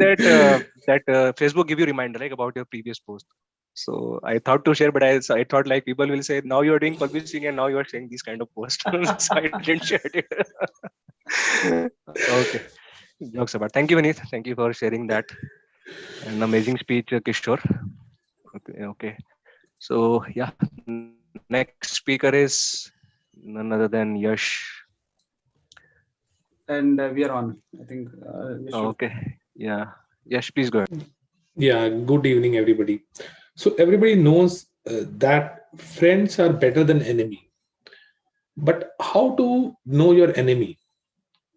that Facebook give you reminder like about your previous post. So I thought to share, but I thought like people will say now you are doing publishing and now you are saying these kind of posts. So I didn't share it. Okay, jokes apart. Thank you, Vinit. Thank you for sharing that. An amazing speech, Kishore. Okay. So yeah, next speaker is none other than Yash. And we are on. I think we should. Okay. Yeah. Yash, please go ahead. Yeah, good evening, everybody. So everybody knows that friends are better than enemy. But how to know your enemy?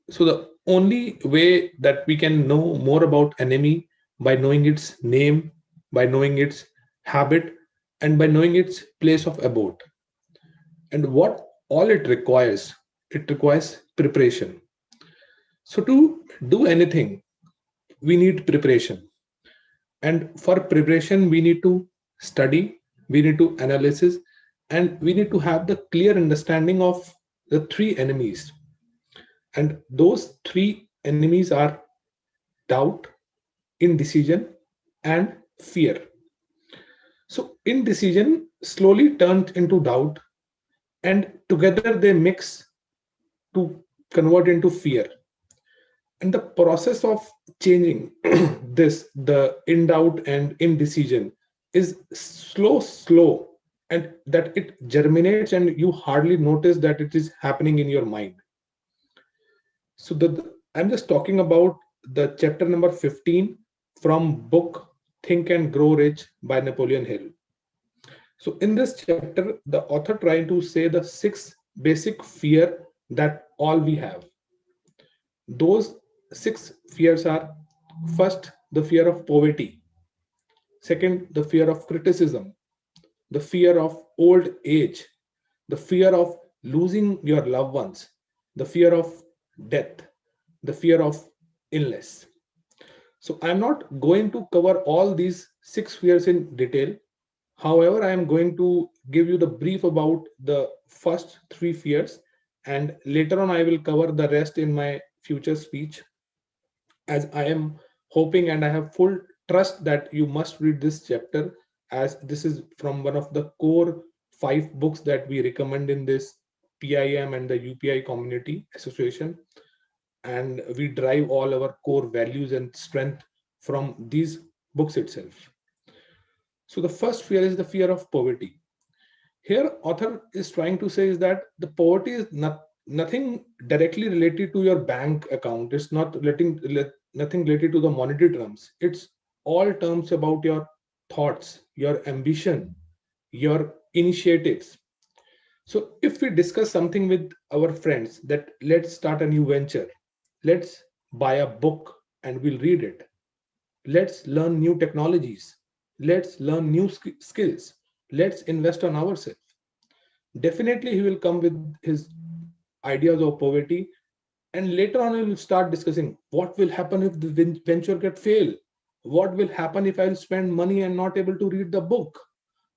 So the only way that we can know more about enemy by knowing its name, by knowing its habit, and by knowing its place of abode. And what all it requires preparation. So to do anything, we need preparation. And for preparation, we need to study, we need to analysis, and we need to have the clear understanding of the three enemies. And those three enemies are doubt, indecision, and fear. So indecision slowly turns into doubt, and together they mix to convert into fear. And the process of changing this, the in doubt and indecision, is slow, and that it germinates and you hardly notice that it is happening in your mind. So I'm just talking about the chapter number 15 from book Think and Grow Rich by Napoleon Hill. So in this chapter, the author trying to say the 6 basic fear that all we have. Those 6 fears are: first, the fear of poverty; second, the fear of criticism; the fear of old age; the fear of losing your loved ones; the fear of death; the fear of illness. So I'm not going to cover all these 6 fears in detail. However, I am going to give you the brief about the first 3 fears, and later on I will cover the rest in my future speech, as I am hoping and I have full trust that you must read this chapter, as this is from one of the core 5 books that we recommend in this PIM and the UPI community association. And we drive all our core values and strength from these books itself. So the first fear is the fear of poverty. Here author is trying to say is that the poverty is nothing directly related to your bank account. It's nothing related to the monetary terms. It's all terms about your thoughts, your ambition, your initiatives. So if we discuss something with our friends that let's start a new venture, let's buy a book and we'll read it, let's learn new technologies, let's learn new skills, let's invest on ourselves, definitely he will come with his ideas of poverty. And later on we will start discussing what will happen if the venture get fail, what will happen if I will spend money and not able to read the book,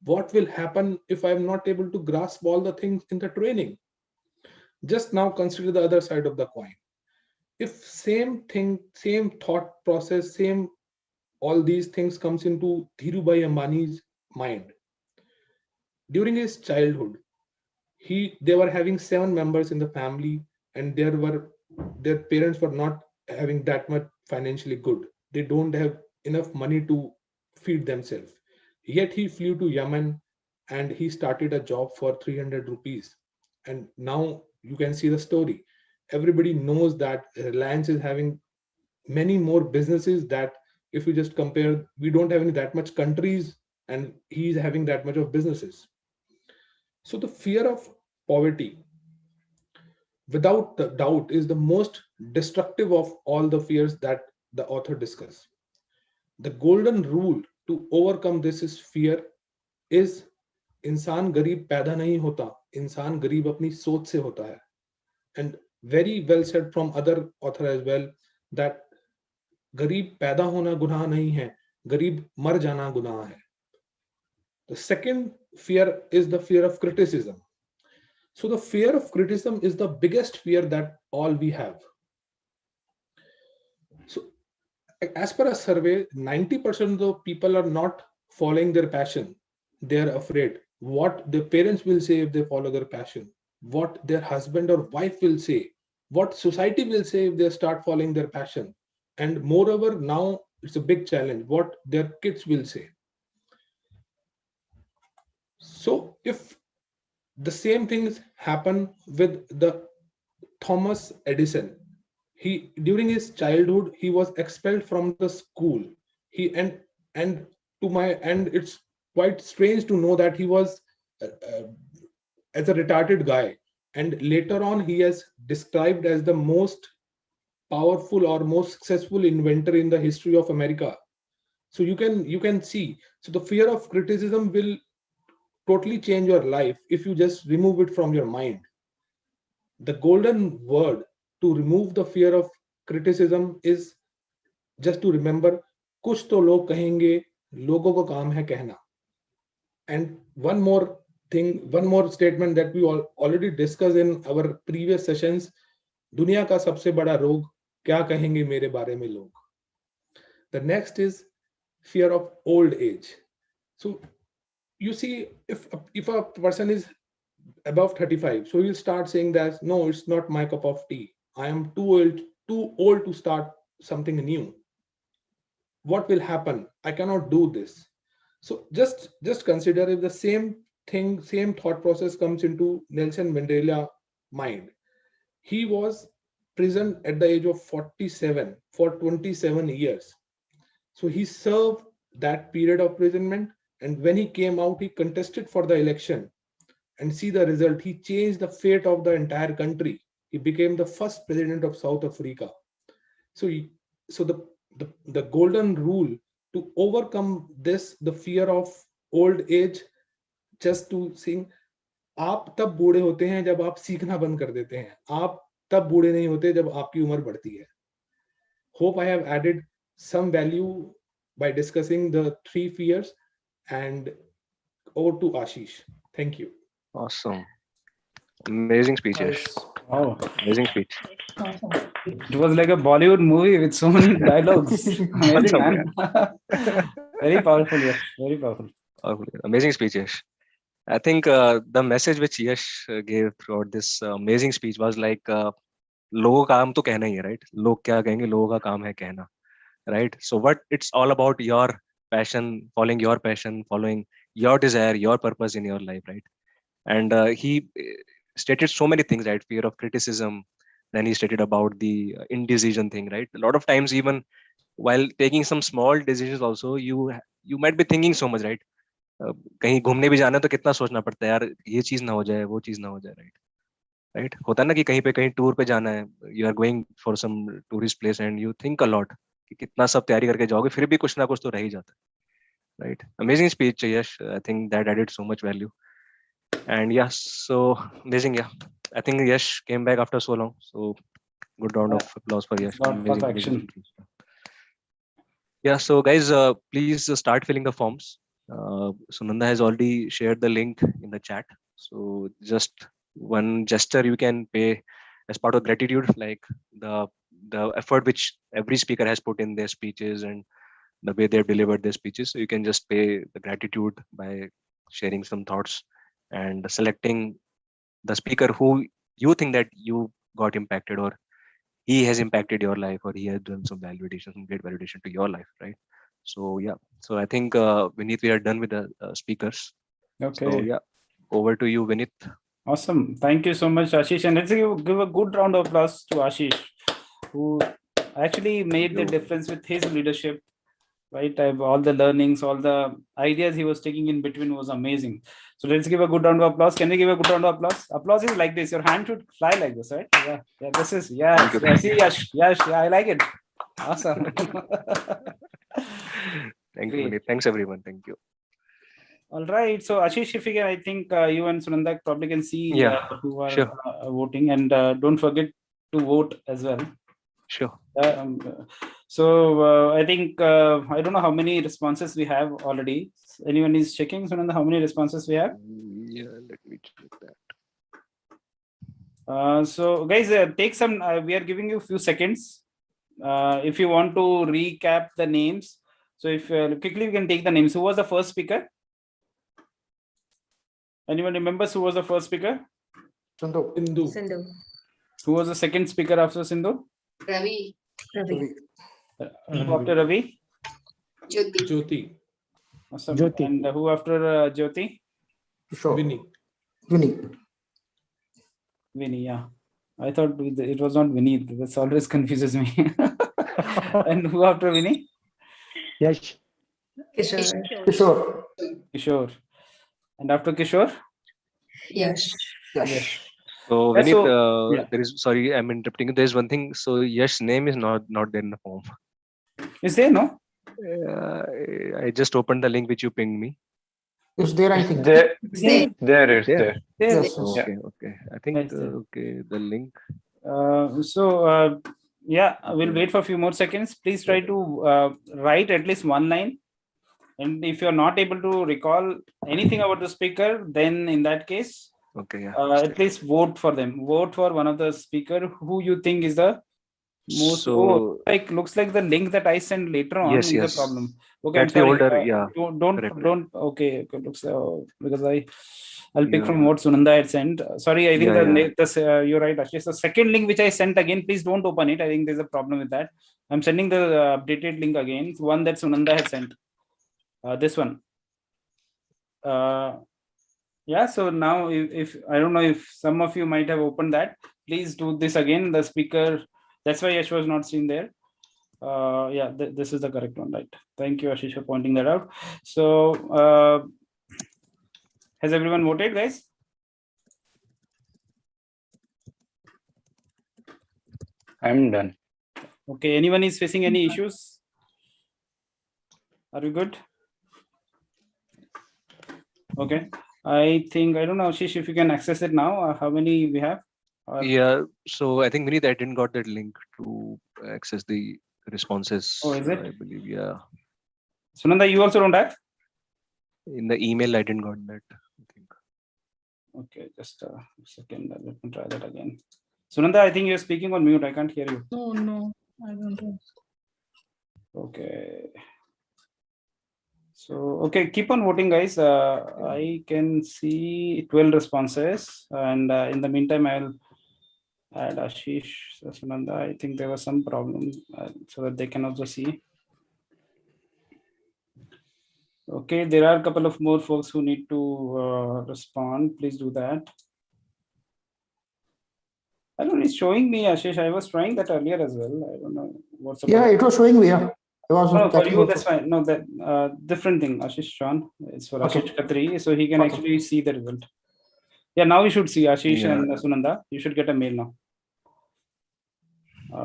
what will happen if I am not able to grasp all the things in the training. Just now consider the other side of the coin. If same thing, same thought process, same all these things comes into Dhirubhai Ambani's mind. During his childhood, they were having 7 members in the family, and their parents were not having that much financially good. They don't have enough money to feed themselves. Yet he flew to Yemen and he started a job for 300 rupees. And now you can see the story. Everybody knows that Reliance is having many more businesses, that if we just compare, we don't have any that much countries, and he's having that much of businesses. So the fear of poverty, without the doubt, is the most destructive of all the fears that the author discussed. The golden rule to overcome this is fear is इंसान गरीब पैदा नहीं होता, इंसान गरीब अपनी सोच से होता है. And very well said from other author as well, that गरीब पैदा होना गुनाह नहीं है, गरीब मर जाना गुनाह है. The second fear is the fear of criticism. So the fear of criticism is the biggest fear that all we have. So as per a survey, 90% of the people are not following their passion. They are afraid what their parents will say if they follow their passion, what their husband or wife will say, what society will say if they start following their passion. And moreover, now it's a big challenge, what their kids will say. So if the same things happen with the Thomas Edison, he during his childhood he was expelled from the school. He and to my and it's quite strange to know that he was uh, uh, as a retarded guy, and later on he has described as the most powerful or most successful inventor in the history of America. So you can see, so the fear of criticism will totally change your life if you just remove it from your mind. The golden word to remove the fear of criticism is just to remember, कुछ तो लोग कहेंगे, लोगों को काम है कहना. And one more thing, one more statement that we already discussed in our previous sessions, दुनिया का सबसे बड़ा रोग, क्या कहेंगे मेरे बारे में लोग. The next is fear of old age. So you see, if a person is above 35, so he'll start saying that no, it's not my cup of tea, I am too old to start something new. What will happen? I cannot do this. So just consider if the same thought process comes into Nelson Mandela mind. He was prisoned at the age of 47 for 27 years. So he served that period of imprisonment, and when he came out, he contested for the election, and see the result. He changed the fate of the entire country. He became the first president of South Africa. So the golden rule to overcome this, the fear of old age, just to sing, आप तब बूढ़े होते हैं जब आप सीखना बंद कर देते हैं. आप तब बूढ़े नहीं होते जब आपकी उम्र बढ़ती है. Hope I have added some value by discussing the 3 fears, and over to Ashish. Thank you. Awesome. Amazing speech, Yash. Wow. Amazing speech. It was like a Bollywood movie with so many dialogues. Amazing, man. Very powerful, yes. Very powerful. Amazing speech, Yash. I think the message which Yash gave throughout this amazing speech was like, लोगों का काम तो कहना ही है, right? लोग क्या कहेंगे, लोगों का काम है कहना, right? So what it's all about your passion, following your desire, your purpose in your life, right? And he stated so many things, right? Fear of criticism. Then he stated about the indecision thing, right? A lot of times, even while taking some small decisions, also you might be thinking so much, right? कहीं घूमने भी जाना है तो कितना सोचना पड़ता है यार, ये चीज ना हो जाए, वो चीज ना हो जाए, राइट. होता है ना कि कहीं टूर पे जाना है, you are going for some tourist place and you think a lot कि कितना सब तैयारी करके जाओगे, फिर भी कुछ ना कुछ तो रह ही जाता है, right. Amazing speech Yash. I think that added so much value. And yeah, so amazing. Yeah, I think Yash came back after so long. So good round of applause for Yash. Lot of action. Yeah, so guys, please start filling the forms. So Nanda has already shared the link in the chat. So just one gesture you can pay as part of gratitude, like the effort which every speaker has put in their speeches and the way they have delivered their speeches. So you can just pay the gratitude by sharing some thoughts and selecting the speaker who you think that you got impacted, or he has impacted your life, or he has done some validation, some great validation to your life, right? So yeah, so I think Vinit, we are done with the speakers. Okay. So yeah, over to you, Vinit. Awesome. Thank you so much, Ashish. And let's give a good round of applause to Ashish, who actually made the difference with his leadership. Right, all the learnings, all the ideas he was taking in between was amazing. So let's give a good round of applause. Can we give a good round of applause? Applause is like this. Your hand should fly like this, right? Yeah. This is yes. See, Yash. Yeah, I like it. Awesome. Thank you, Vinit. Thanks everyone. Thank you. All right. So Ashish, if you can, I think you and Sunanda probably can see who are voting, and don't forget to vote as well. Sure. So I think I don't know how many responses we have already. Anyone is checking, Sunanda, how many responses we have? Yeah, let me check that. So guys, take some. We are giving you a few seconds if you want to recap the names, so if quickly we can take the names. Who was the first speaker? Anyone remembers who was the first speaker? Sindhu. Who was the second speaker after Sindhu? Ravi. Who after Ravi? Jyoti. Awesome. Jyoti. And who after Jyoti? Vinny. Vinny, yeah. I thought it was not Vinny. This always confuses me. And who after Vinny? Yes. Kishore. And after Kishore? Yes. So Yeah, Vinit, so- yeah. there is, sorry, I'm interrupting. There is one thing. So Yash's name is not there in the form. Is there, no? I just opened the link which you pinged me. Is there, I think. There. There. There. Yes. Okay. I think Yes, sir. okay, the link. Yeah, we'll wait for a few more seconds. Please try to write at least one line. And if you're not able to recall anything about the speaker, then in that case, Okay, yeah. at least vote for them. Vote for one of the speaker who you think is the most. So Looks like the link that I sent later on Yes, is yes. the problem. Okay, That's I'm the sorry. older, yeah. Correct. Don't. Okay, looks because I'll pick Yeah. from what Sunanda had sent. Sorry, I think Yeah, you're right, Ashish. The second link which I sent again, please don't open it. I think there's a problem with that. I'm sending the updated link again. It's one that Sunanda had sent. This one. Yeah. So now, if I don't know if some of you might have opened that, please do this again. The speaker. That's why Yash was not seen there. Yeah, this is the correct one, right? Thank you, Ashish, for pointing that out. So, has everyone voted, guys? I'm done. Okay. Anyone is facing any issues? Are we good? Okay. I think, I don't know, Ashish, if you can access it now. How many we have? Yeah. So I think Vinit, I didn't got that link to access the responses. Oh, is it? I believe, yeah. Sunanda, you also don't have? In the email, I didn't got that. I think. Okay, just a second. Let me try that again. Sunanda, I think you're speaking on mute. I can't hear you. No, I don't know. Okay. So, okay, keep on voting, guys. I can see 12 responses. And in the meantime, I'll add Ashish, Sunanda. I think there was some problem so that they can also see. Okay, there are a couple of more folks who need to respond. Please do that. I don't know, it's showing me, Ashish. I was trying that earlier as well. I don't know what's the Yeah, it was showing me. Yeah. I was No, for checking you, also. that's fine. No, that different thing, Ashish Sean. It's for Okay. Ashish Khatri, so he can Okay. actually see the result. Yeah, now you should see Ashish Yeah. and Sunanda. You should get a mail now.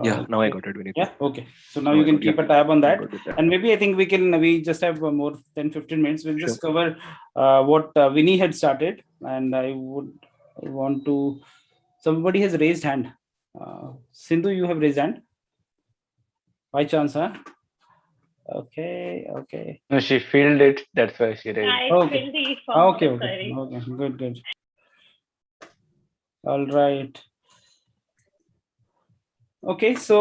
Yeah. Now I got it, Vinit. Yeah, okay. So now Now you I can got keep it. a tab on I'm that. good with that. And maybe I think we just have more than 15 minutes. We'll just cover what Vinny had started. And I would want to, somebody has raised hand. Sindhu, you have raised hand? By chance, huh? Okay. No, she filled it. That's why she raised. I Okay. filled the form. Okay. Sorry. Good. All right. Okay, so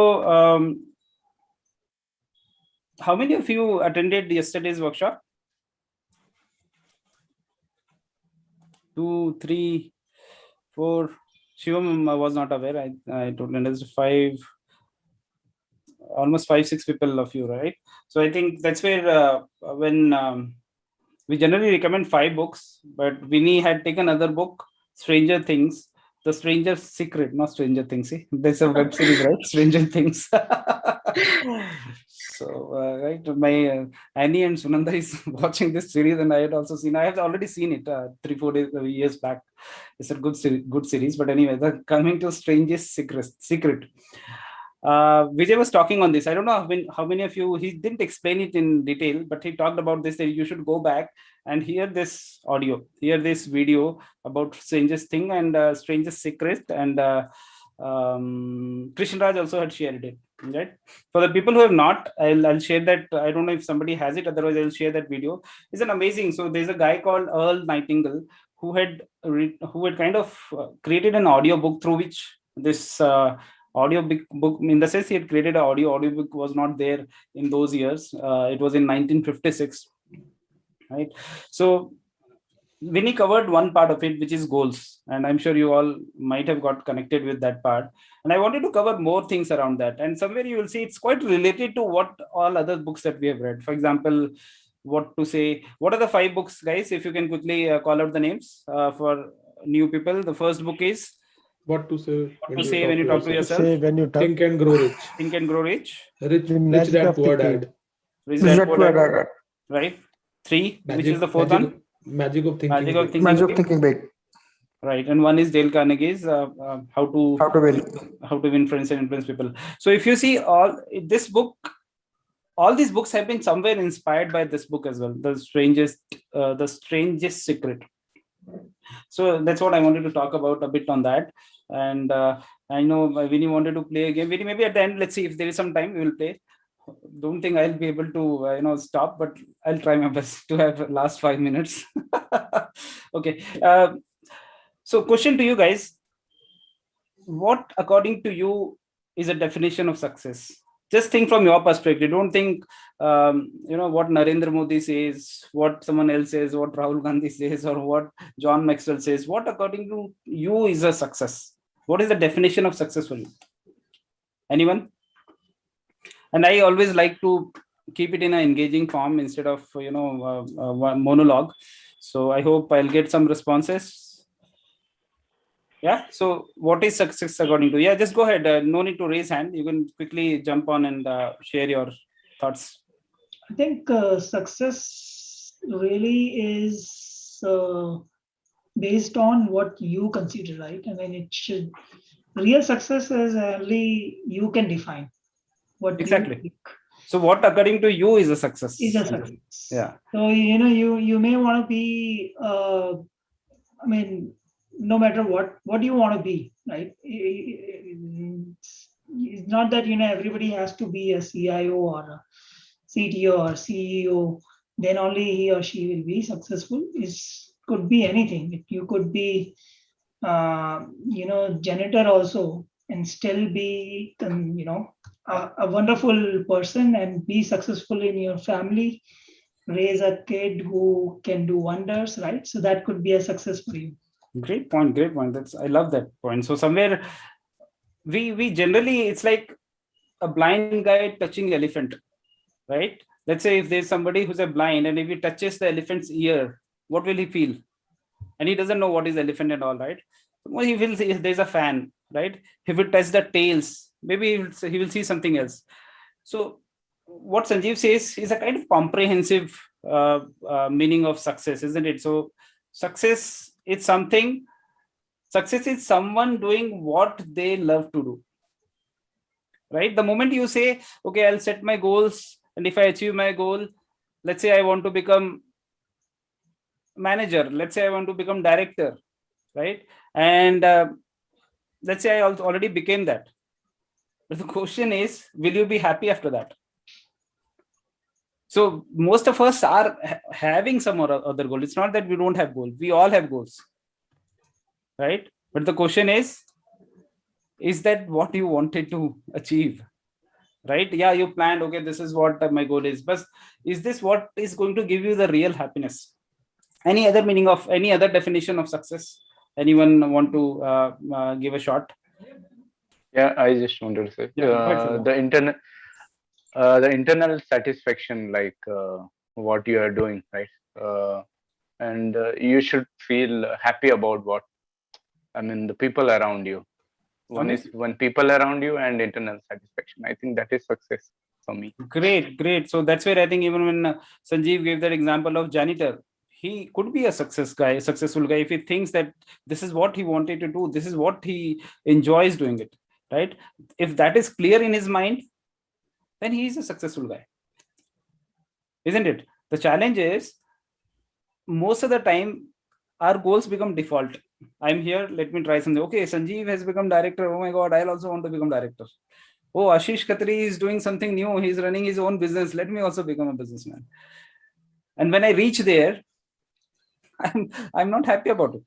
how many of you attended yesterday's workshop? 2, 3, 4. Shivam was not aware. I told him there's 5, almost 5, 6 people of you, right? So I think that's where when we generally recommend 5 books, but Vinny had taken another book, Stranger Things. The Stranger's Secret, not Stranger Things. See? There's a web series, right? Stranger Things. So, right, my Annie and Sunanda is watching this series, and I had also seen. I have already seen it 3-4 years back. It's a good series. But anyway, coming to Stranger's Secret. Vijay was talking on this. I don't know how many of you. He didn't explain it in detail, but he talked about this. That you should go back and hear this audio, hear this video about Stranger's Thing and Stranger's Secret, and Krishan Raj also had shared it. Right. For the people who have not, I'll share that. I don't know if somebody has it. Otherwise, I'll share that video. It's an amazing. So there's a guy called Earl Nightingale who had kind of created an audio book through which this audio book in the sense he had created an audio book was not there in those years. It was in 1956, right? So Vinny covered one part of it, which is goals, and I'm sure you all might have got connected with that part. And I wanted to cover more things around that, and somewhere you will see it's quite related to what all other books that we have read. For example, what are the 5 books, guys? If you can quickly call out the names for new people. The first book is What to say when you talk to yourself. Say when you talk. Think and Grow Rich. Think and Grow Rich. Rich The Magic Dad of Poor Thinking. Dad. Rich Dad Poor Dad, Dad. right? 3, which is the fourth one. Magic of Thinking. Magic of Big. Thinking Magic of Big. Thinking Big. Right, and one is Dale Carnegie's how to win friends and influence people. So if you see all these books have been somewhere inspired by this book as well, the strangest secret. So that's what I wanted to talk about a bit on that. And I know Vinny wanted to play a game. Vinny, maybe at the end, let's see if there is some time we will play. Don't think I'll be able to stop, but I'll try my best to have last 5 minutes. Okay. So question to you guys, what according to you is a definition of success? Just think from your perspective. Don't think what Narendra Modi says, what someone else says, what Rahul Gandhi says, or what John Maxwell says. What according to you is a success? What is the definition of success for you? Anyone? And I always like to keep it in an engaging form instead of one monologue. So I hope I'll get some responses. Yeah. So what is success according to you? Yeah, just go ahead. No need to raise hand. You can quickly jump on and share your thoughts. I think success really is based on what you consider, right? I mean, real success is only you can define what exactly. You think so what according to you is a success? Is a success. Yeah. So you may want to be. No matter what you want to be, right? It's not that everybody has to be a CIO or a CTO or CEO, then only he or she will be successful. It could be anything. You could be janitor also and still be a wonderful person and be successful in your family, raise a kid who can do wonders, right? So that could be a success for you. Great point. I love that point. So somewhere we generally, it's like a blind guy touching elephant, right? Let's say if there's somebody who's a blind and if he touches the elephant's ear, what will he feel? And he doesn't know what is elephant and all, right? Well, he will see there's a fan, right? He will touch the tails, maybe he will see something else. So what Sanjeev says is a kind of comprehensive meaning of success, isn't it? So success is someone doing what they love to do, right? The moment you say, okay, I'll set my goals, and if I achieve my goal, let's say I want to become manager, let's say I want to become director, right? And let's say I already became that. But the question is, will you be happy after that? So most of us are having some or other goal. It's not that we don't have goals. We all have goals, right? But the question is that what you wanted to achieve, right? Yeah, you planned, okay, this is what my goal is. But is this what is going to give you the real happiness? Any other meaning of, any other definition of success? Anyone want to give a shot? Yeah, I just wanted to say the internal satisfaction, like what you are doing, right? And you should feel happy about the people around you. One is when people around you and internal satisfaction. I think that is success for me. Great. So that's where I think even when Sanjeev gave that example of janitor, he could be a successful guy if he thinks that this is what he wanted to do, this is what he enjoys doing it, right? If that is clear in his mind, then he is a successful guy, isn't it? The challenge is most of the time our goals become default. I'm here, let me try something. Okay, Sanjeev has become director. Oh my God, I'll also want to become director. Oh, Ashish Khatri is doing something new. He's running his own business. Let me also become a businessman. And when I reach there, I'm not happy about it.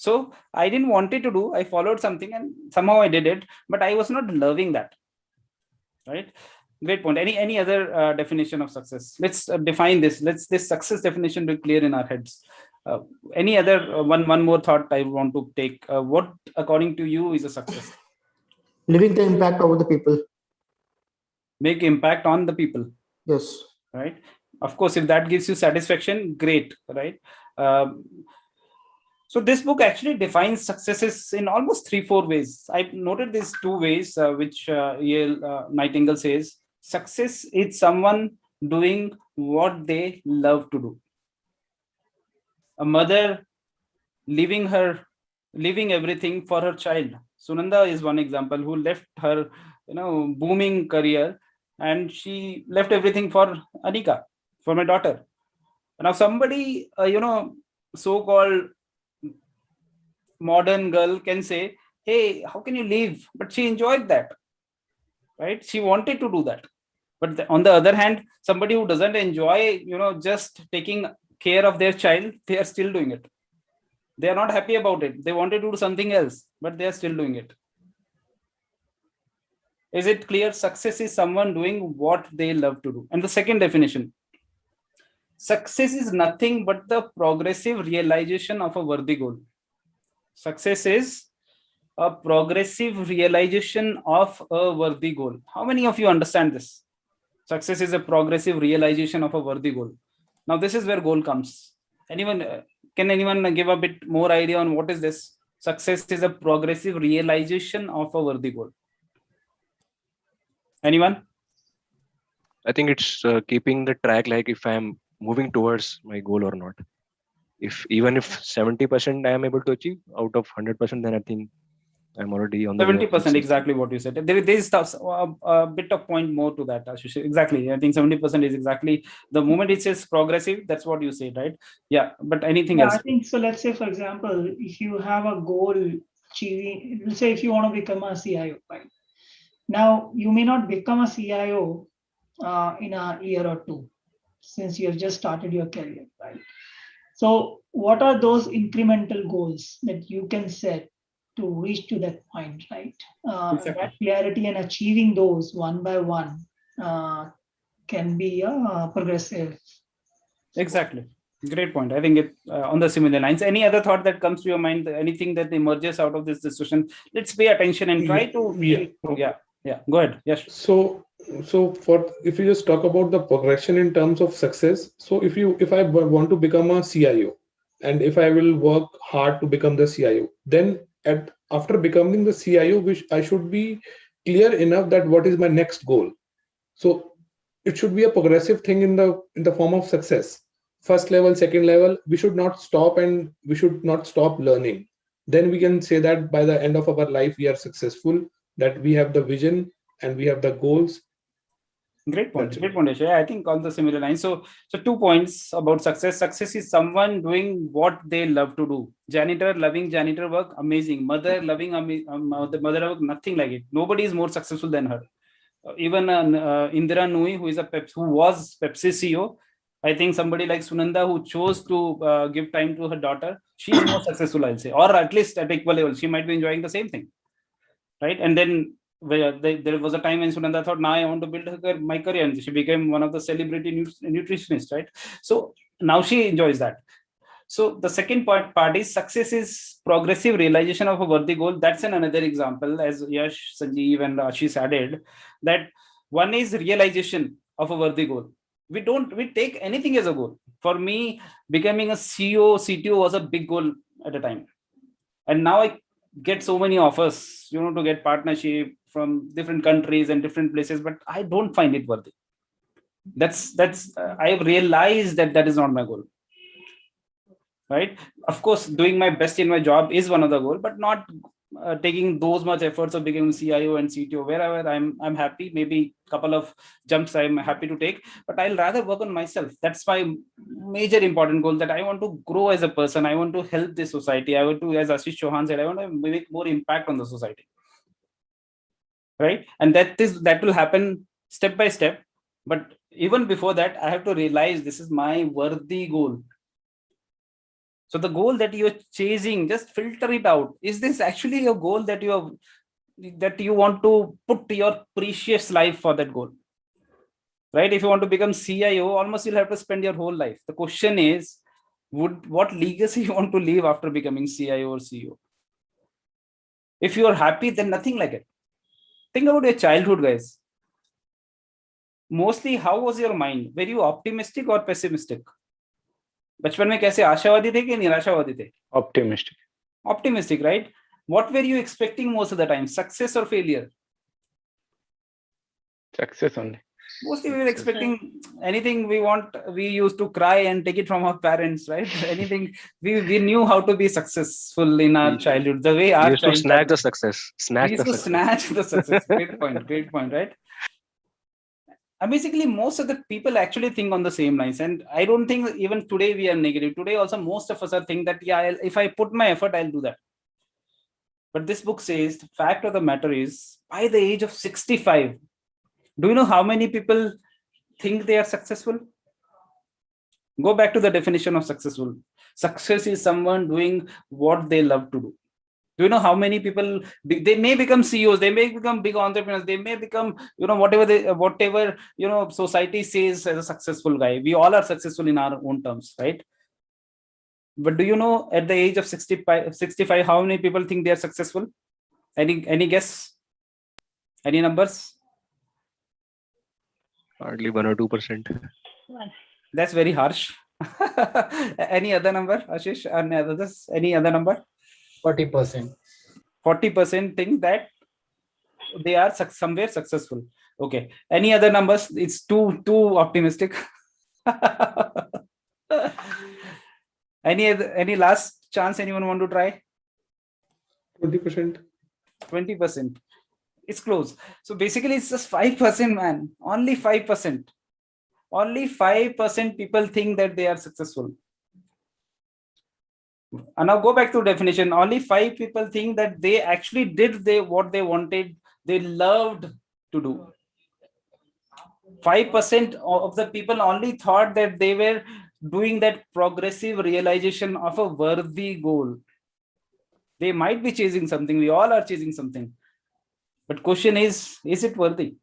So I didn't want it to do. I followed something and somehow I did it, but I was not loving that. Right? Great point. Any other definition of success? Let's define this. Let's this success definition be clear in our heads. Any other one more thought I want to take? What according to you is a success? Leaving the impact over the people. Make impact on the people. Yes. Right. Of course, if that gives you satisfaction, great. Right. So this book actually defines successes in almost 3-4 ways. I've noted these 2 ways, which Yale Nightingale says, success is someone doing what they love to do. A mother leaving everything for her child. Sunanda is one example who left her, booming career, and she left everything for Anika, for my daughter. Now somebody, so-called modern girl can say, hey, how can you leave? But she enjoyed that, right? She wanted to do that. But on the other hand, somebody who doesn't enjoy, just taking care of their child, they are still doing it. They are not happy about it. They wanted to do something else, but they are still doing it. Is it clear? Success is someone doing what they love to do. And the second definition, success is nothing but the progressive realization of a worthy goal. Success is a progressive realization of a worthy goal. How many of you understand this? Success is a progressive realization of a worthy goal. Now, this is where goal comes. Can anyone give a bit more idea on what is this? Success is a progressive realization of a worthy goal. Anyone? I think it's keeping the track, like if I'm moving towards my goal or not. Even if 70% I am able to achieve out of 100%, then I think I'm already on the 70%, exactly what you said. There is a bit of point more to that, Ashish. Exactly. I think 70% is exactly the moment it says progressive, that's what you say, right? Yeah, but anything else? I think so. Let's say, for example, if you have a goal achieving, let's say if you want to become a CIO, right? Now, you may not become a CIO in a year or 2, since you have just started your career, right? So what are those incremental goals that you can set to reach to that point, right? Exactly. That clarity and achieving those one by one can be progressive. Exactly. Great point. I think it on the similar lines. Any other thought that comes to your mind? Anything that emerges out of this discussion? Let's pay attention and try to. Yeah. Go ahead. Yes. So if you just talk about the progression in terms of success, so if I want to become a CIO, and if I will work hard to become the CIO, then after becoming the CIO, which I should be clear enough that what is my next goal. So it should be a progressive thing in the form of success. First level, second level, we should not stop, and we should not stop learning. Then we can say that by the end of our life we are successful, that we have the vision and we have the goals. Great point. Great point, Ashay. I think on the similar lines. So 2 points about success. Success is someone doing what they love to do. Janitor loving janitor work, amazing. Mother loving mother work, nothing like it. Nobody is more successful than her. Even Indira Nui, who was Pepsi CEO, I think somebody like Sunanda, who chose to give time to her daughter, she is more successful, I'll say, or at least at equal level. She might be enjoying the same thing, right? And then there was a time when Sunanda thought, now I want to build my career, and she became one of the celebrity nutritionists, right? So now she enjoys that. So the second part is success is progressive realization of a worthy goal. That's another example, as Yash, Sanjeev, and Ashish added, that one is realization of a worthy goal. We take anything as a goal. For me, becoming a CEO, CTO was a big goal at a time. And now I get so many offers, to get partnership from different countries and different places, but I don't find it worthy. I've realized that is not my goal. Right? Of course, doing my best in my job is one of the goals, but not taking those much efforts of becoming CIO and CTO. Wherever I'm happy, maybe a couple of jumps I'm happy to take, but I'll rather work on myself. That's my major important goal, that I want to grow as a person. I want to help this society. I want to, as Ashish Chauhan said, I want to make more impact on the society. Right? And that will happen step by step. But even before that, I have to realize this is my worthy goal. So the goal that you're chasing, just filter it out. Is this actually a goal that you want to put your precious life for that goal? Right? If you want to become CIO, almost you'll have to spend your whole life. The question is, what legacy you want to leave after becoming CIO or CEO? If you are happy, then nothing like it. Think about your childhood, guys. Mostly, how was your mind? Were you optimistic or pessimistic? बचपन में कैसे आशावादी थे कि निराशावादी थे? Optimistic. Optimistic, right? What were you expecting most of the time? Success or failure? Success only. Mostly we were expecting anything we want. We used to cry and take it from our parents, right? Anything we knew how to be successful in our childhood. The way our used to snatch the success. We used to snatch the success. Great point, right? And basically, most of the people actually think on the same lines. And I don't think even today we are negative. Today also, most of us are think that, yeah, if I put my effort, I'll do that. But this book says the fact of the matter is, by the age of 65, do you know how many people think they are successful? Go back to the definition of successful. Success is someone doing what they love to do. Do you know how many people, they may become CEOs, they may become big entrepreneurs, they may become, whatever, society says as a successful guy. We all are successful in our own terms, right? But do you know at the age of 65, how many people think they are successful? Any guess? Any numbers? Hardly 1 or 2%. That's very harsh. Any other number, Ashish? Any other number? 40%. 40% think that they are somewhere successful. Okay. Any other numbers? It's too optimistic. Any last chance? Anyone want to try? 20%. 20%. It's close. So basically, it's just 5%, man. Only 5%. Only 5% people think that they are successful. And now go back to definition. Only 5 people think that they actually did what they wanted, they loved to do. 5% of the people only thought that they were doing that progressive realization of a worthy goal. They might be chasing something. We all are chasing something. But question is it worthy?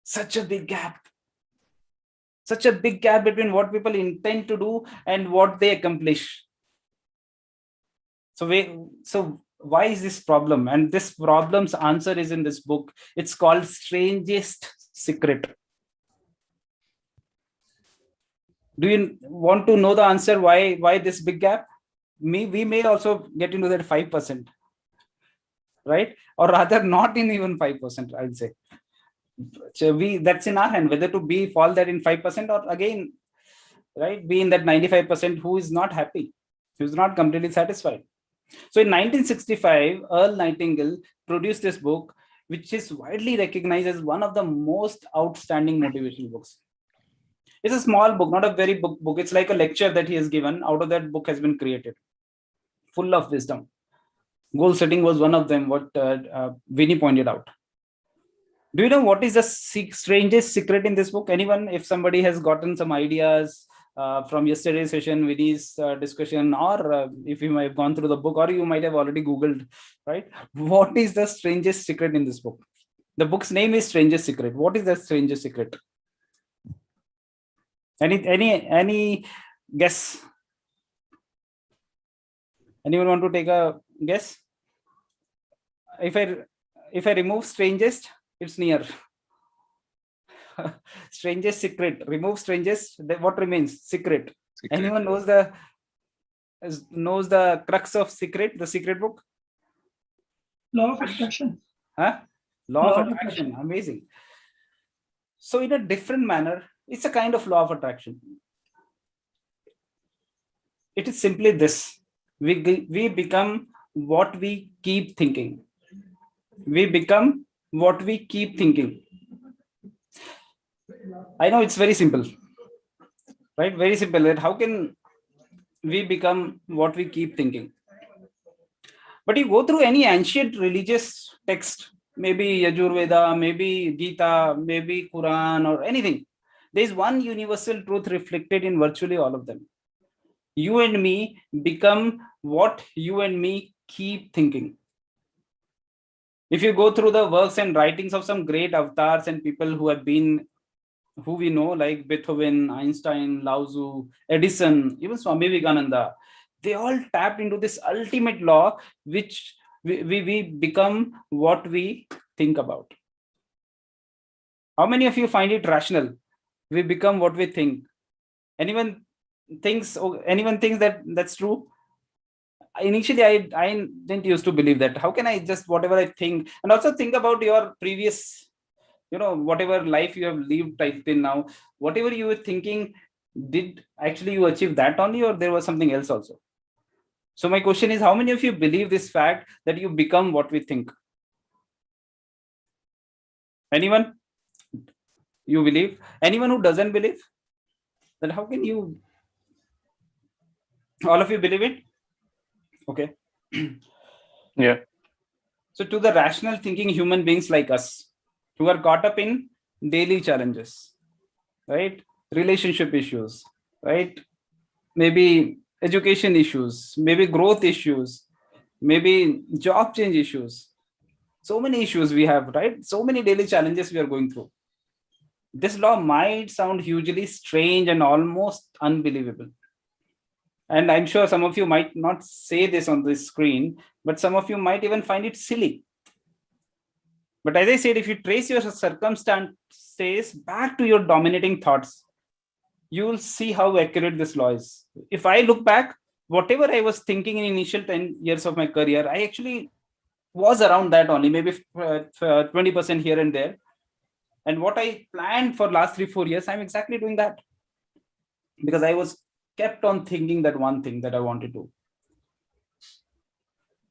Such a big gap. Such a big gap between what people intend to do and what they accomplish. So why is this problem? And this problem's answer is in this book. It's called Strangest Secret. Do you want to know the answer? Why this big gap? We may also get into that 5%, right? Or rather, not in even 5%, I'd say. So that's in our hand, whether to fall that in 5% or again, right, be in that 95% who is not happy, who's not completely satisfied. So in 1965, Earl Nightingale produced this book, which is widely recognized as one of the most outstanding motivational books. It's a small book, not a very big book. It's like a lecture that he has given. Out of that book has been created, full of wisdom. Goal setting was one of them, what Vinny pointed out. Do you know what is the strangest secret in this book? Anyone? If somebody has gotten some ideas from yesterday's session, Vinny's discussion, or if you might have gone through the book, or you might have already Googled, right? What is the strangest secret in this book? The book's name is Strangest Secret. What is the strangest secret? Any guess? Anyone want to take a guess? If I remove strangest, it's near. Strangest secret. Remove strangest. What remains? Secret. Anyone knows the crux of secret? The secret book. Law of attraction. Huh? Law of attraction. Amazing. So in a different manner, it's a kind of law of attraction. It is simply this: we become what we keep thinking. We become what we keep thinking. I know it's very simple, right? Very simple. How can we become what we keep thinking? But you go through any ancient religious text, maybe Yajurveda, maybe Gita, maybe Quran, or anything. There is one universal truth reflected in virtually all of them. you and me become what you and me keep thinking. If you go through the works and writings of some great avatars and people who have been, who we know, like Beethoven, Einstein, Lao Tzu, Edison, even Swami Vivekananda, they all tapped into this ultimate law, which we become what we think about. How many of you find it rational? We become what we think. Anyone thinks that that's true? Initially, I didn't used to believe that. How can I just whatever I think? And also think about your previous, whatever life you have lived till now, whatever you were thinking, did actually you achieve that only, or there was something else also? So my question is, how many of you believe this fact that you become what we think? Anyone? You believe? Anyone who doesn't believe? Then how can you? All of you believe it? Okay. Yeah. So to the rational thinking human beings like us, who are caught up in daily challenges, right? Relationship issues, right? Maybe education issues, maybe growth issues, maybe job change issues. So many issues we have, right? So many daily challenges we are going through. This law might sound hugely strange and almost unbelievable. And I'm sure some of you might not say this on the screen, but some of you might even find it silly. But as I said, if you trace your circumstances back to your dominating thoughts, you will see how accurate this law is. If I look back, whatever I was thinking in initial 10 years of my career, I actually was around that only, maybe 20% here and there. And what I planned for last 3-4 years, I'm exactly doing that. Because I was kept on thinking that one thing that I wanted to.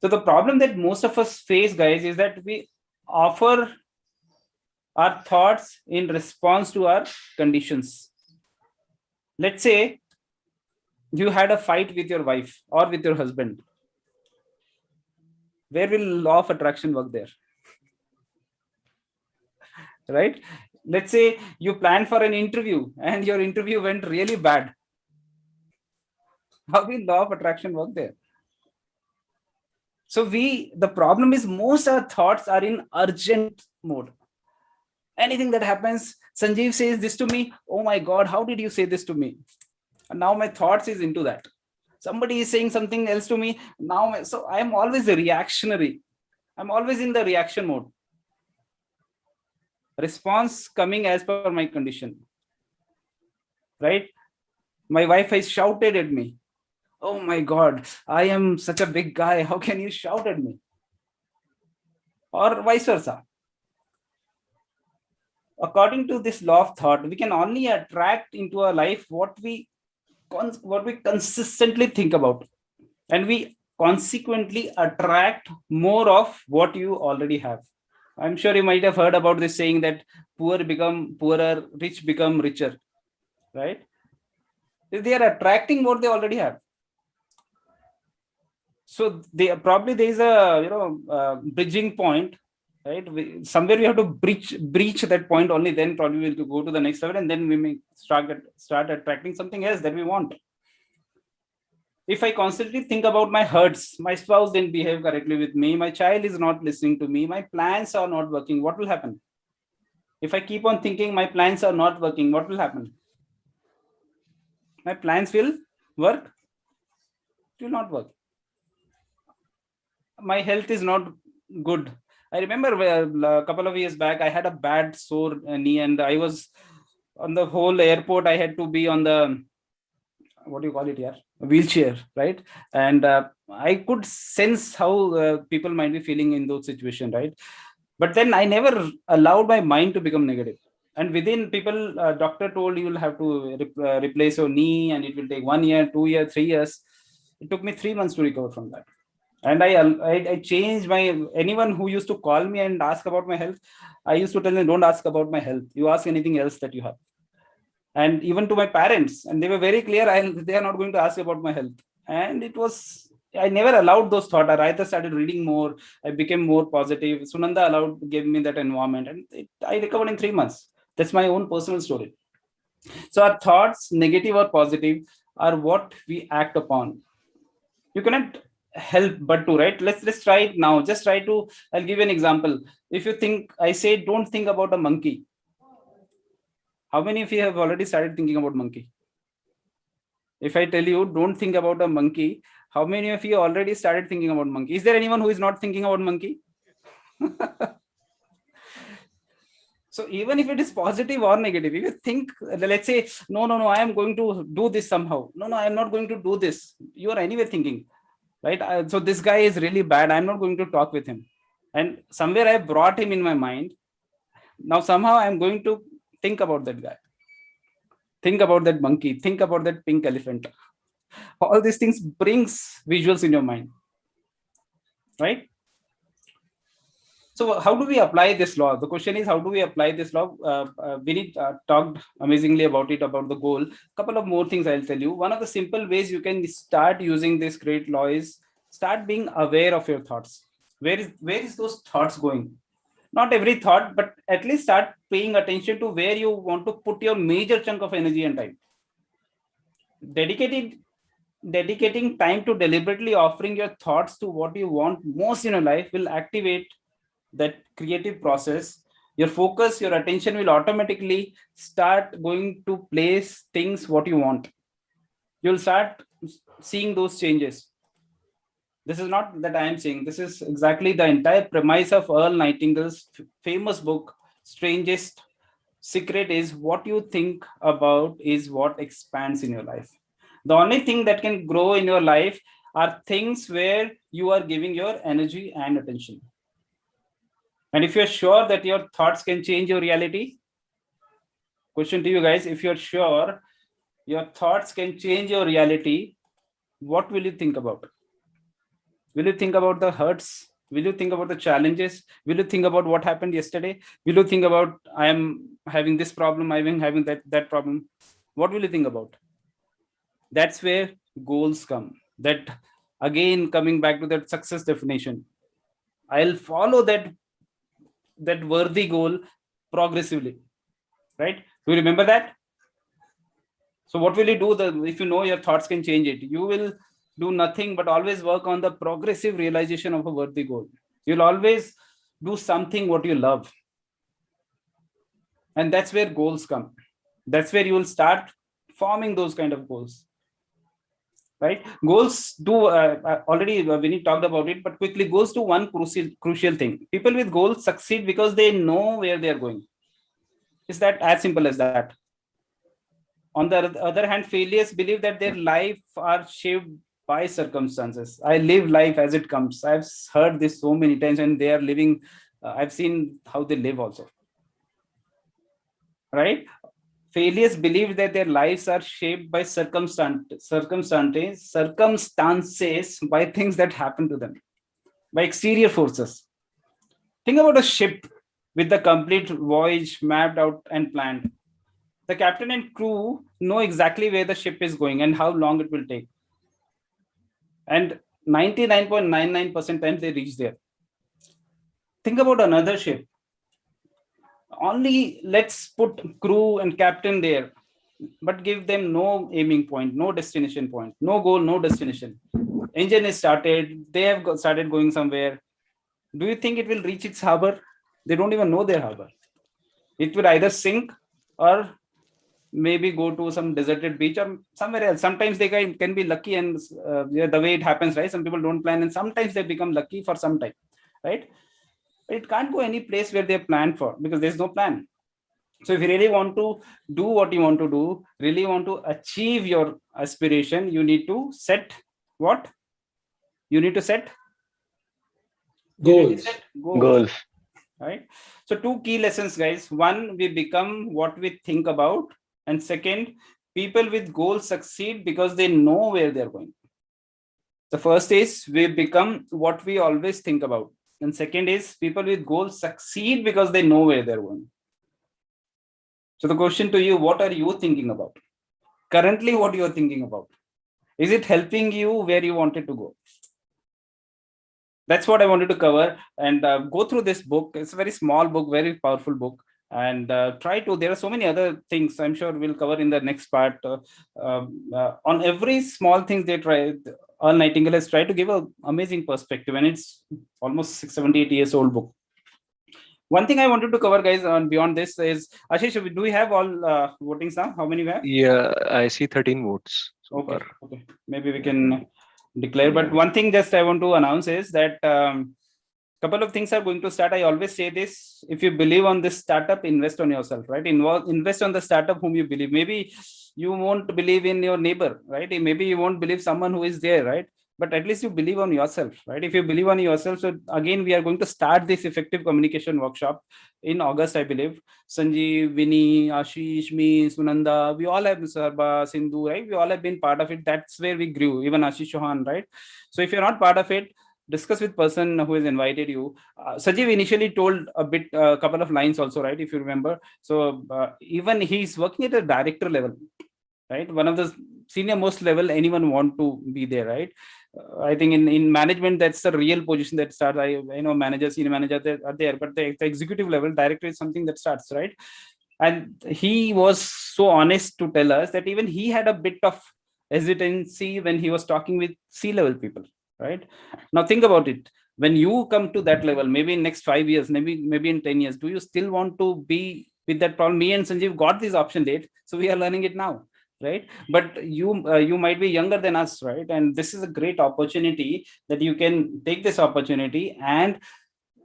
So the problem that most of us face, guys, is that we offer our thoughts in response to our conditions. Let's say you had a fight with your wife or with your husband. Where will law of attraction work there? Right? Let's say you planned for an interview and your interview went really bad. How will law of attraction work there? So the problem is most our thoughts are in urgent mode. Anything that happens, Sanjeev says this to me. Oh my God, how did you say this to me? And now my thoughts is into that. Somebody is saying something else to me. So I am always a reactionary. I'm always in the reaction mode. Response coming as per my condition. Right? My wife has shouted at me. Oh my God, I am such a big guy. How can you shout at me? Or vice versa. According to this law of thought, we can only attract into our life what we consistently think about, and we consequently attract more of what you already have. I'm sure you might have heard about this saying that poor become poorer, rich become richer, right? They are attracting what they already have. So there is a bridging point, right? Somewhere we have to breach that point, only then probably we'll go to the next level, and then we may start attracting something else that we want. If I constantly think about my hurts, my spouse didn't behave correctly with me, my child is not listening to me, my plans are not working, what will happen? If I keep on thinking my plans are not working, what will happen? My plans will work? It will not work. My health is not good. I remember a couple of years back, I had a bad sore knee, and I was on the whole airport. I had to be on the, what do you call it here? A wheelchair, right? And I could sense how people might be feeling in those situations, right? But then I never allowed my mind to become negative. And within doctor told you will have to replace your knee, and it will take 1 year, 2 years, 3 years. It took me 3 months to recover from that. And I changed anyone who used to call me and ask about my health, I used to tell them, don't ask about my health. You ask anything else that you have. And even to my parents, and they were very clear, they are not going to ask about my health. And I never allowed those thoughts. I either started reading more, I became more positive. Sunanda gave me that environment, and I recovered in 3 months. That's my own personal story. So our thoughts, negative or positive, are what we act upon. You cannot help but to, right? Let's try it now. Just try to, I'll give you an example. If you think, I say, don't think about a monkey. How many of you have already started thinking about monkey? If I tell you, don't think about a monkey, how many of you already started thinking about monkey? Is there anyone who is not thinking about monkey? So even if it is positive or negative, if you think, let's say, no, I am going to do this somehow. No, I am not going to do this. You are anyway thinking, right? So this guy is really bad. I'm not going to talk with him. And somewhere I brought him in my mind. Now somehow I'm going to think about that guy. Think about that monkey. Think about that pink elephant. All these things brings visuals in your mind, right? So how do we apply this law? The question is, how do we apply this law? Vinit talked amazingly about it, about the goal. Couple of more things I'll tell you. One of the simple ways you can start using this great law is start being aware of your thoughts. Where is those thoughts going? Not every thought, but at least start paying attention to where you want to put your major chunk of energy and time. Dedicating time to deliberately offering your thoughts to what you want most in your life will activate that creative process. Your focus, your attention will automatically start going to place things what you want. You'll start seeing those changes. This is not that I am saying, this is exactly the entire premise of Earl Nightingale's famous book, Strangest Secret is what you think about is what expands in your life. The only thing that can grow in your life are things where you are giving your energy and attention. And if you're sure that your thoughts can change your reality, question to you guys, if you're sure your thoughts can change your reality, what will you think about? Will you think about the hurts? Will you think about the challenges? Will you think about what happened yesterday? Will you think about, I am having this problem, I am having that problem? What will you think about? That's where goals come. That again, coming back to that success definition, I'll follow that worthy goal progressively, right? Do you remember that? So what will you do if you know your thoughts can change it? You will do nothing but always work on the progressive realization of a worthy goal. You'll always do something what you love. And that's where goals come. That's where you will start forming those kind of goals. Right? Goals do, already Vinit talked about it, but quickly, goals do one crucial thing. People with goals succeed because they know where they are going. Is that as simple as that? On the other hand, failures believe that their life are shaped by circumstances. I live life as it comes. I've heard this so many times, and they are living, I've seen how they live also. Right? Failures believe that their lives are shaped by circumstances, by things that happen to them, by exterior forces. Think about a ship with the complete voyage mapped out and planned. The captain and crew know exactly where the ship is going and how long it will take. And 99.99% times they reach there. Think about another ship. Only let's put crew and captain there, but give them no aiming point, no destination point, no goal, no destination. Engine is started, they have started going somewhere. Do you think it will reach its harbor? They don't even know their harbor. It will either sink or maybe go to some deserted beach or somewhere else. Sometimes they can be lucky, and the way it happens, right? Some people don't plan, and sometimes they become lucky for some time, right? It can't go any place where they planned for, because there's no plan. So if you really want to do what you want to do, really want to achieve your aspiration, you need to set what? You need to set goals. Goals. Right? So two key lessons, guys. One, we become what we think about. And second, people with goals succeed because they know where they're going. The first is we become what we always think about. And second is people with goals succeed because they know where they're going. So the question to you, what are you thinking about? Currently, what you're thinking about? Is it helping you where you wanted to go? That's what I wanted to cover and go through this book. It's a very small book, very powerful book. and try to, there are so many other things I'm sure we'll cover in the next part. On every small thing they try, Earl Nightingale has tried to give an amazing perspective, and it's almost 678 years old book. One thing I wanted to cover, guys, on beyond this is, Ashish, do we have all votings now? How many we have? Yeah, I see 13 votes so Okay, far. okay. Maybe we can declare. But one thing just I want to announce is that couple of things are going to start. I always say this: if you believe on this startup, invest on yourself, right? Invest on the startup whom you believe. Maybe you won't believe in your neighbor, right? Maybe you won't believe someone who is there, right? But at least you believe on yourself, right? If you believe on yourself, so again, we are going to start this effective communication workshop in August, I believe. Sanjeev, Vinny, Ashish, me, Sunanda, we all have, Sarba, Sindhu, right? We all have been part of it. That's where we grew, even Ashish Chauhan, right? So if you're not part of it, discuss with person who has invited you. Sanjeev initially told a couple of lines also, right? If you remember. So even he's working at a director level, right? One of the senior most level anyone want to be there, right? I think in management, that's the real position that starts. Manager, senior manager are there, but the executive level, director is something that starts, right? And he was so honest to tell us that even he had a bit of hesitancy when he was talking with C-level people, right? Now think about it. When you come to that level, maybe in next 5 years, maybe in 10 years, do you still want to be with that problem? Me and Sanjeev got this option late, so we are learning it now, right? But you might be younger than us, right? And this is a great opportunity that you can take this opportunity. And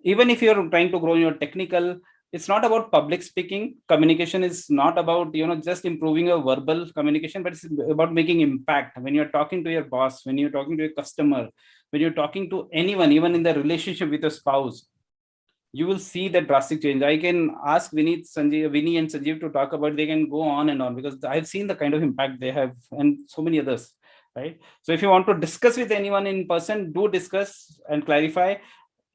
even if you're trying to grow your technical, it's not about public speaking. Communication is not about just improving your verbal communication, but it's about making impact. When you're talking to your boss, when you're talking to your customer, when you're talking to anyone, even in the relationship with your spouse, you will see that drastic change. I can ask Vinny and Sanjeev to talk about. They can go on and on, because I've seen the kind of impact they have, and so many others, right? So if you want to discuss with anyone in person, do discuss and clarify.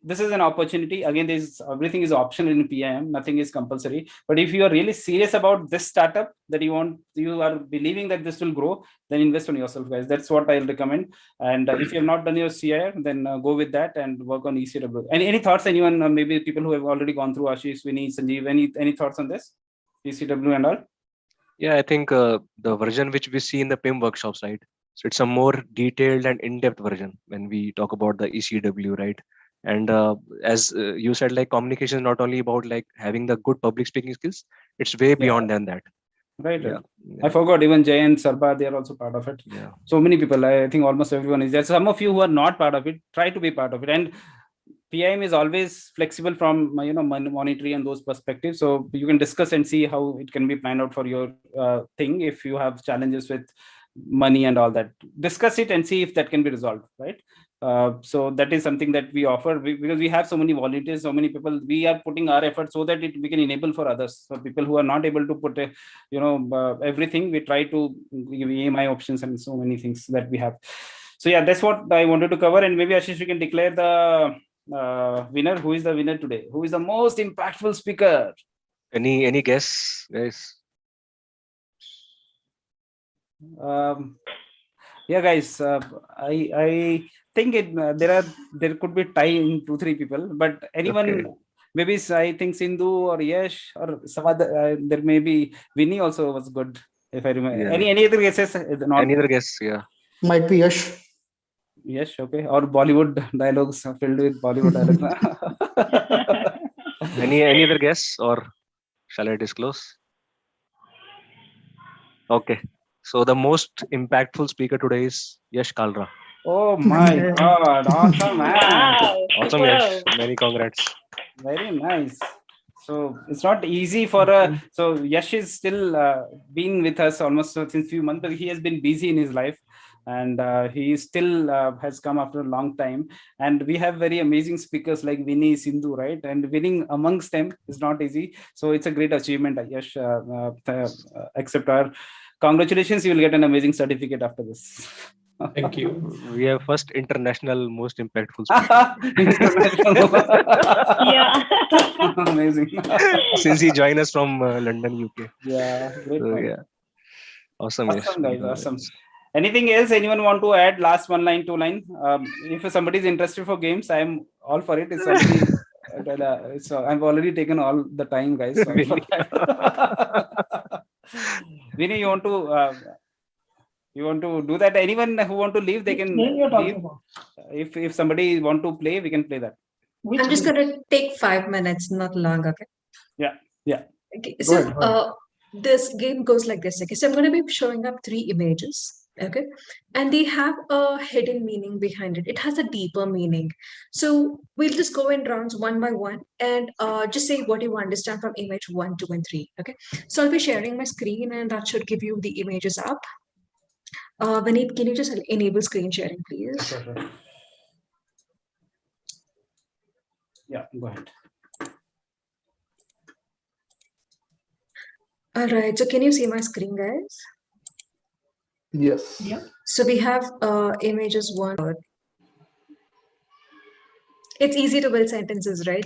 This is an opportunity. Again, everything is optional in PIM, nothing is compulsory. But if you are really serious about this startup, that you are believing that this will grow, then invest on yourself, guys. That's what I'll recommend. And if you have not done your CIR, then go with that and work on ECW. Any thoughts, anyone? Maybe people who have already gone through, Ashish, Vinny, Sanjeev, any thoughts on this ECW and all? Yeah, I think the version which we see in the PIM workshops, right? So it's a more detailed and in-depth version when we talk about the ECW, right? And as you said, like, communication is not only about like having the good public speaking skills, it's way beyond than that. Right. I forgot, even Jay and Sarba, they are also part of it. Yeah. So many people, I think almost everyone is there. Some of you who are not part of it, try to be part of it. And PIM is always flexible from monetary and those perspectives. So you can discuss and see how it can be planned out for your thing. If you have challenges with money and all that, discuss it and see if that can be resolved, right? So that is something that we offer, because we have so many volunteers, so many people. We are putting our efforts so that we can enable for others. So people who are not able to put everything, we try to give EMI options and so many things that we have. So yeah, that's what I wanted to cover. And maybe Ashish, we can declare the winner. Who is the winner today? Who is the most impactful speaker? Any guess, guys? Yeah, guys, I think there could be tie in 2-3 people, but anyone. Okay. Maybe I think Sindhu or Yash or some other. There may be Vinny also was good, if I remember. Yeah. Any other guesses? Any other guess? Yeah. Might be Yash. Yes, okay. Or Bollywood dialogues filled with Bollywood dialogues. Any other guess, or shall I disclose? Okay. So the most impactful speaker today is Yash Kalra. Oh my God! Awesome, man! Wow. Awesome, Yash. Many congrats. Very nice. So it's not easy for so Yash is still been with us almost since few months, but he has been busy in his life, and he still has come after a long time. And we have very amazing speakers like Vinny, Sindhu, right? And winning amongst them is not easy. So it's a great achievement, Yash. Accept our congratulations. You will get an amazing certificate after this. Thank you. We have first international most impactful speaker. Yeah. Amazing. Since he joined us from London, UK. Yeah, great. So, yeah. Awesome, Yash. Awesome, guys. Awesome. Anything else anyone want to add? Last 1 line, 2 line. If somebody is interested for games, I am all for it. It's already So I've already taken all the time, guys. Sorry for that. Vinny, you want to do that? Anyone who want to leave, they can Name you're talking leave. about. If somebody want to play, we can play that. Which I'm just game? going to take 5 minutes, not long. Okay. Yeah. Okay. Go So ahead. this game goes like this. Okay. So I'm going to be showing up 3 images. Okay. And they have a hidden meaning behind it. It has a deeper meaning. So we'll just go in rounds one by one and just say what you understand from image 1, 2, and 3. Okay. So I'll be sharing my screen and that should give you the images up. Vinit, can you just enable screen sharing, please? Sure. Yeah, go ahead. All right. So can you see my screen, guys? Yes. Yeah. So we have images 1. It's easy to build sentences, right?